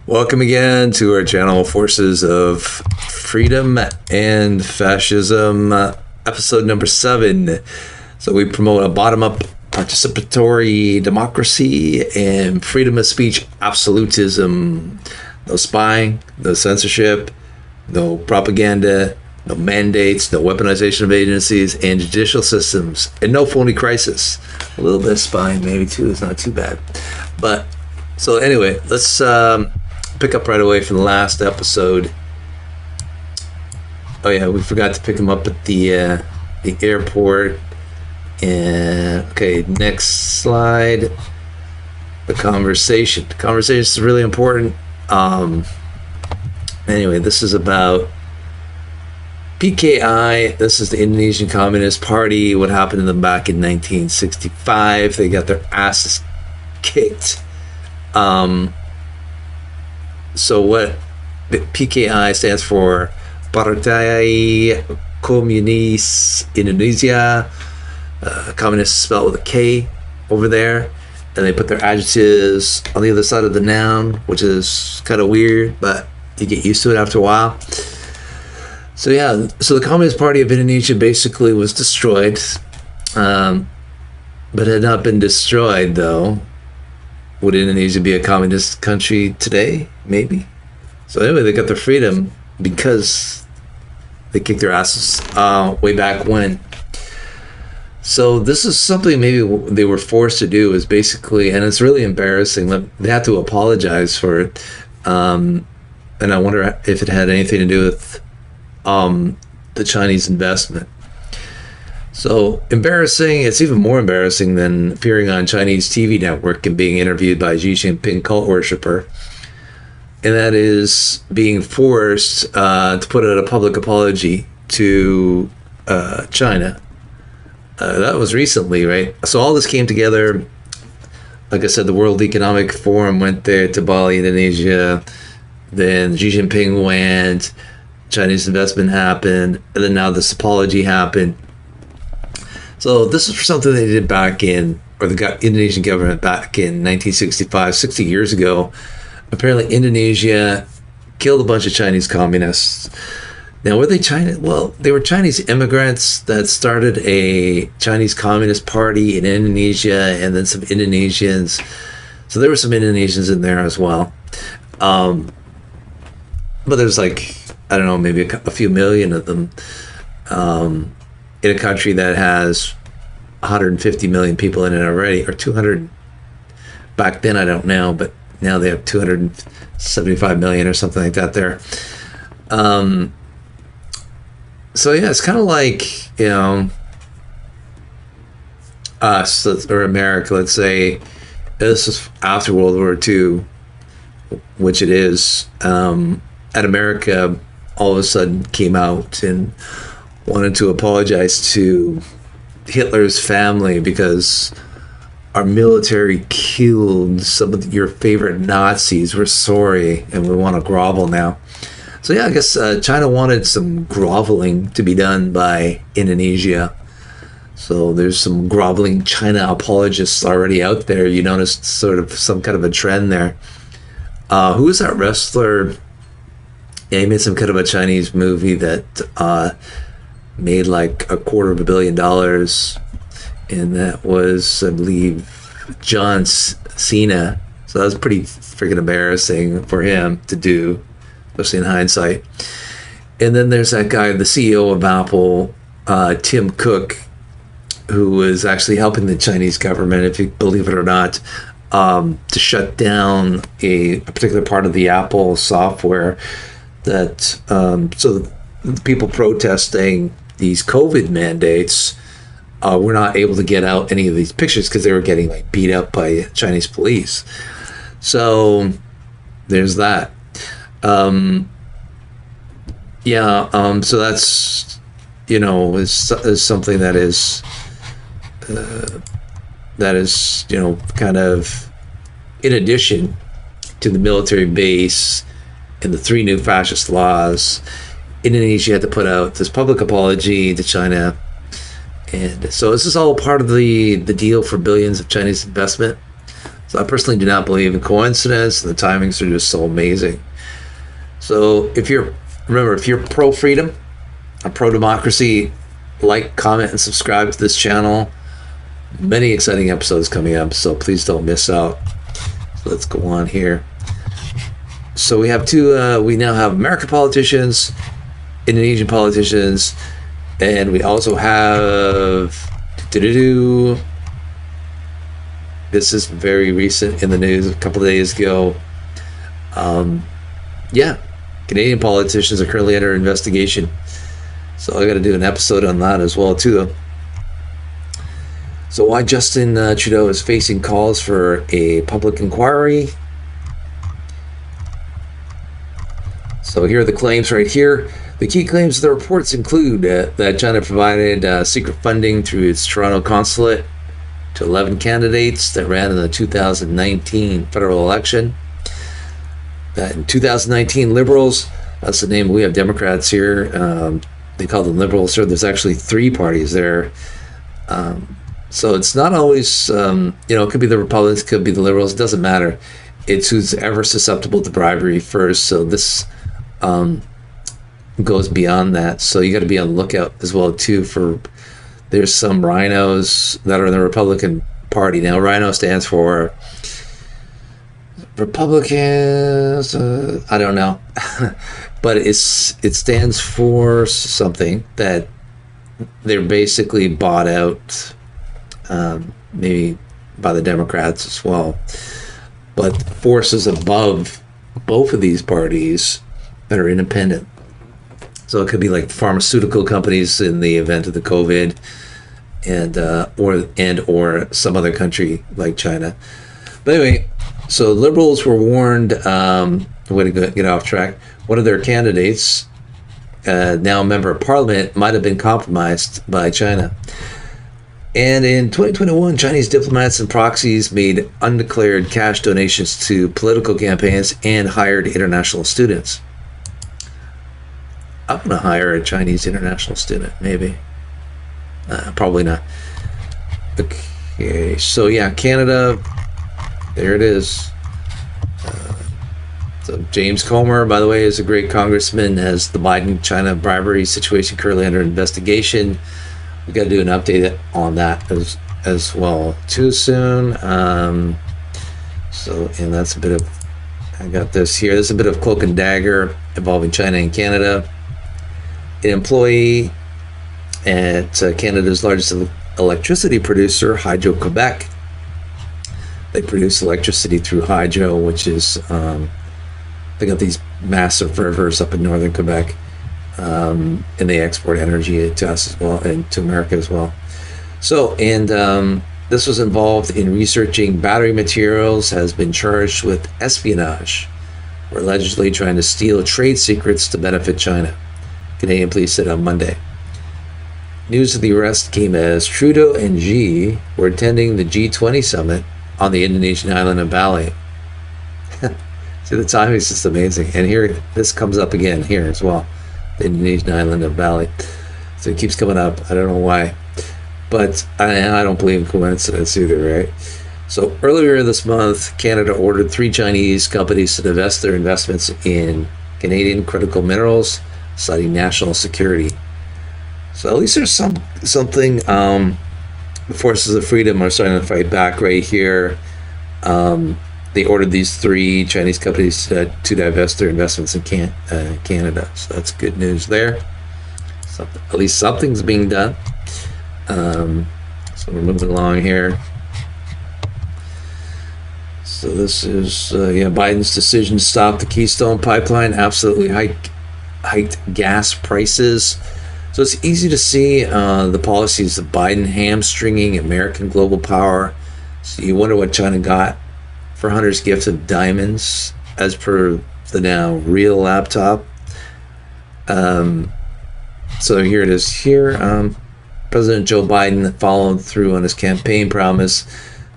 Welcome again to our channel, Forces of Freedom and Fascism, episode number 7. So we promote a bottom-up participatory democracy and freedom of speech absolutism. No spying, no censorship, no propaganda, no mandates, no weaponization of agencies and judicial systems, and no phony crisis. A little bit of spying maybe too, it's not too bad. But, so anyway, let's pick up right away from the last episode. Oh yeah, we forgot to pick him up at the airport. And okay, next slide. The conversation. The conversation is really important. Anyway, this is about PKI. This is the Indonesian Communist Party. What happened to them back in 1965? They got their asses kicked. So what the PKI stands for, Partai Komunis Indonesia. Communist spelled with a K over there, and they put their adjectives on the other side of the noun, which is kind of weird, but you get used to it after a while. So yeah, so the Communist Party of Indonesia basically was destroyed, but had not been destroyed though. Would Indonesia be a communist country today? Maybe. So anyway, they got their freedom because they kicked their asses way back when. So this is something maybe they were forced to do, is basically, and it's really embarrassing. They had to apologize for it. And I wonder if it had anything to do with the Chinese investment. So embarrassing, it's even more embarrassing than appearing on Chinese TV network and being interviewed by Xi Jinping cult worshiper. And that is being forced to put out a public apology to China. That was recently, right? So all this came together. Like I said, the World Economic Forum went there to Bali, Indonesia. Then Xi Jinping went, Chinese investment happened, and then now this apology happened. So this is something they did back in, or the Indonesian government back in 1965, 60 years ago. Apparently Indonesia killed a bunch of Chinese communists. Now, were they China? Well, they were Chinese immigrants that started a Chinese Communist Party in Indonesia, and then some Indonesians. So there were some Indonesians in there as well. But there's like, I don't know, maybe a few million of them. In a country that has 150 million people in it already, or 200 back then, I don't know, but now they have 275 million or something like that there. So yeah, it's kind of like, you know, us or America, let's say. This is after World War II, which it is. And America all of a sudden came out and wanted to apologize to Hitler's family because our military killed some of your favorite Nazis. We're sorry, and we want to grovel now. So yeah, I guess China wanted some groveling to be done by Indonesia. So there's some groveling China apologists already out there. You noticed sort of some kind of a trend there. Who was that wrestler? Yeah, he made some kind of a Chinese movie that made like $250 million, and that was, I believe, John Cena. So that was pretty freaking embarrassing for him to do, especially in hindsight. And then there's that guy, the CEO of Apple, Tim Cook, who was actually helping the Chinese government, if you believe it or not, to shut down a particular part of the Apple software that, so the people protesting these COVID mandates were not able to get out any of these pictures because they were getting like beat up by Chinese police. So there's that. So that's, you know, is something that is you know, kind of in addition to the military base and the 3 new fascist laws. Indonesia had to put out this public apology to China, and so this is all part of the deal for billions of Chinese investment. It's So I personally do not believe in coincidence, and the timings are just so amazing. So if you're pro-freedom, a pro-democracy, like, comment, and subscribe to this channel. Many exciting episodes coming up, so please don't miss out. So let's go on here. So we have we now have American politicians, Indonesian politicians, and we also have this is very recent in the news, a couple of days ago. Yeah, Canadian politicians are currently under investigation. So I got to do an episode on that as well too. So why Justin Trudeau is facing calls for a public inquiry. So here are the claims right here. The key claims of the reports include that China provided secret funding through its Toronto consulate to 11 candidates that ran in the 2019 federal election. That in 2019, Liberals, that's the name, we have Democrats here, they call them Liberals, so there's actually 3 parties there. So it's not always, it could be the Republicans, could be the Liberals, it doesn't matter. It's who's ever susceptible to bribery first. So this goes beyond that. So you got to be on the lookout as well too for, there's some rhinos that are in the Republican Party. Now rhino stands for Republicans, I don't know. But it stands for something that they're basically bought out, maybe by the Democrats as well. But forces above both of these parties that are independent. So it could be like pharmaceutical companies in the event of the COVID, or some other country like China. But anyway, so Liberals were warned. Way to get off track. One of their candidates, now a member of Parliament, might have been compromised by China. And in 2021, Chinese diplomats and proxies made undeclared cash donations to political campaigns and hired international students. I'm going to hire a Chinese international student, maybe. Probably not. Okay, so yeah, Canada, there it is. So James Comer, by the way, is a great congressman, has the Biden-China bribery situation currently under investigation. We got to do an update on that as well too soon. And that's a bit of, I got this here. There's a bit of cloak and dagger involving China and Canada. An employee at Canada's largest electricity producer, Hydro-Quebec. They produce electricity through hydro, which is, they got these massive rivers up in northern Quebec. And they export energy to us as well, and to America as well. So, and this was involved in researching battery materials, has been charged with espionage, or allegedly trying to steal trade secrets to benefit China. Canadian police said on Monday. News of the arrest came as Trudeau and Xi were attending the G20 summit on the Indonesian island of Bali. See, the timing is just amazing. And here, this comes up again here as well. The Indonesian island of Bali. So it keeps coming up. I don't know why. But I don't believe in coincidence either, right? So earlier this month, Canada ordered 3 Chinese companies to divest their investments in Canadian critical minerals, citing national security. So at least there's something. The Forces of Freedom are starting to fight back right here. They ordered these 3 Chinese companies to divest their investments in Canada. So that's good news there. At least something's being done. So we're moving along here. So this is Biden's decision to stop the Keystone Pipeline absolutely hiked gas prices. So it's easy to see the policies of Biden hamstringing American global power. So you wonder what China got for Hunter's gift of diamonds, as per the now real laptop. So here it is here. President Joe Biden followed through on his campaign promise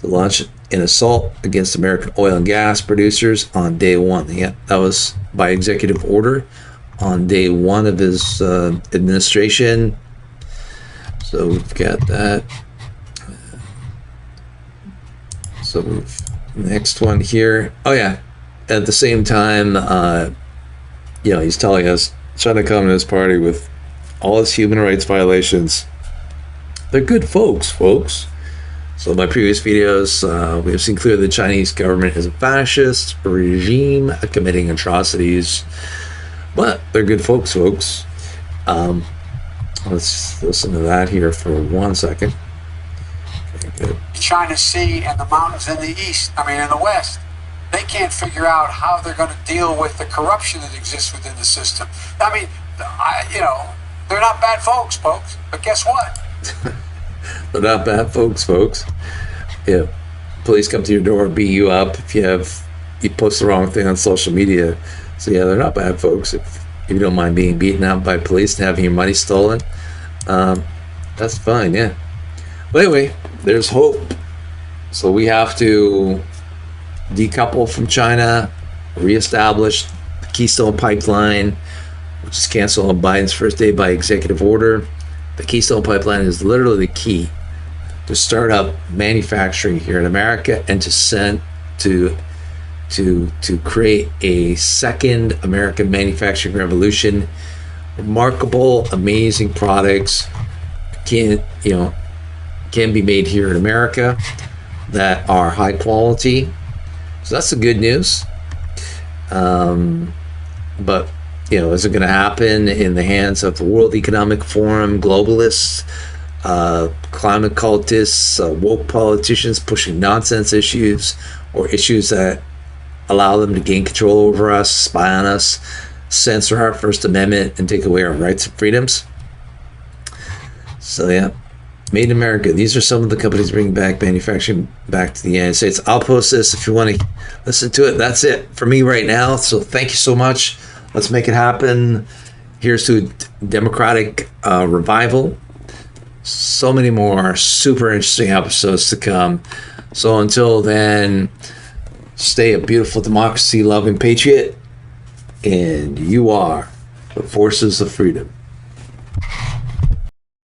to launch an assault against American oil and gas producers on day 1. Yeah, that was by executive order on day 1 of his administration. So we've got that. So we've Next one here. Oh yeah. At the same time, he's telling us China Communist Party with all its human rights violations, they're good folks. So in my previous videos, we have seen clearly the Chinese government is a fascist regime committing atrocities, but they're good folks. Let's listen to that here for 1 second. Okay, good. China Sea and the mountains in the east, in the west. They can't figure out how they're going to deal with the corruption that exists within the system. They're not bad folks, but guess what? They're not bad folks. Yeah, police come to your door, beat you up if you post the wrong thing on social media. So yeah, they're not bad folks. If you don't mind being beaten up by police and having your money stolen, that's fine. Yeah. But anyway, there's hope. So we have to decouple from China, reestablish the Keystone Pipeline, which is canceled on Biden's first day by executive order. The Keystone Pipeline is literally the key to start up manufacturing here in America and to create a second American manufacturing revolution. Remarkable, amazing products can be made here in America that are high quality. So that's the good news. But is it going to happen in the hands of the World Economic Forum, globalists, climate cultists, woke politicians pushing nonsense issues or issues that allow them to gain control over us, spy on us, censor our First Amendment, and take away our rights and freedoms? So yeah, made in America. These are some of the companies bringing back manufacturing back to the United States. I'll post this if you want to listen to it. That's it for me right now. So thank you so much. Let's make it happen. Here's to democratic revival. So many more super interesting episodes to come. So until then, stay a beautiful democracy-loving patriot, and you are the forces of freedom.